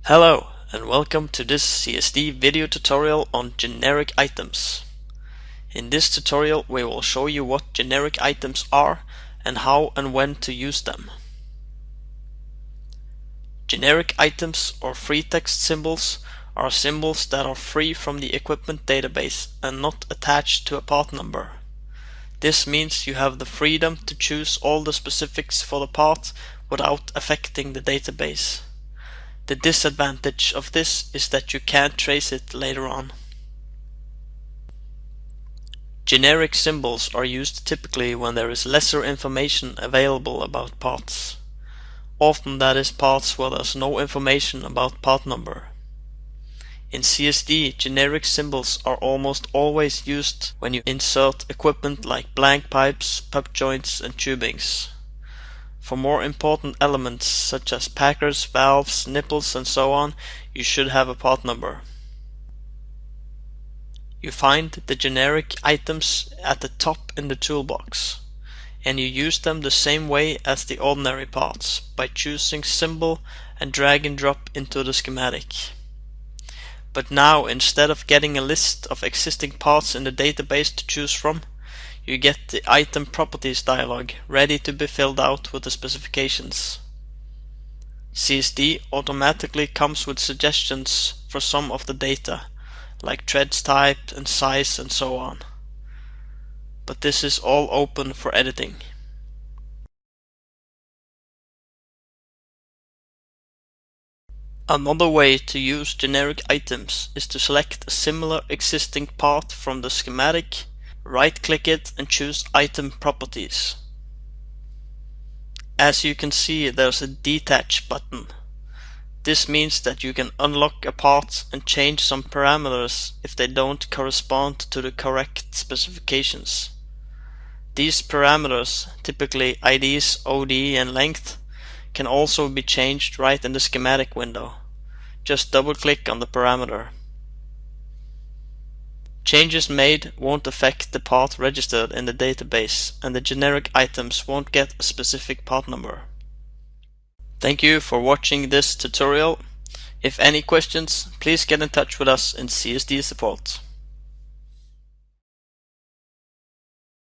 Hello and welcome to this CSD video tutorial on generic items. In this tutorial we will show you what generic items are and how and when to use them. Generic items or free text symbols are symbols that are free from the equipment database and not attached to a part number. This means you have the freedom to choose all the specifics for the part without affecting the database. The disadvantage of this is that you can't trace it later on. Generic symbols are used typically when there is lesser information available about parts. Often that is parts where there's no information about part number. In CSD, generic symbols are almost always used when you insert equipment like blank pipes, puck joints and tubings. For more important elements such as packers, valves, nipples and so on, you should have a part number. You find the generic items at the top in the toolbox, and you use them the same way as the ordinary parts, by choosing symbol and drag and drop into the schematic. But now, instead of getting a list of existing parts in the database to choose from, you get the item properties dialog ready to be filled out with the specifications. CSD automatically comes with suggestions for some of the data, like threads type and size and so on. But this is all open for editing. Another way to use generic items is to select a similar existing part from the schematic, right-click it and choose Item Properties. As you can see, there's a Detach button. This means that you can unlock a part and change some parameters if they don't correspond to the correct specifications. These parameters, typically IDs, OD and length, can also be changed right in the schematic window. Just double-click on the parameter. Changes made won't affect the part registered in the database, and the generic items won't get a specific part number. Thank you for watching this tutorial. If any questions, please get in touch with us in CSD support.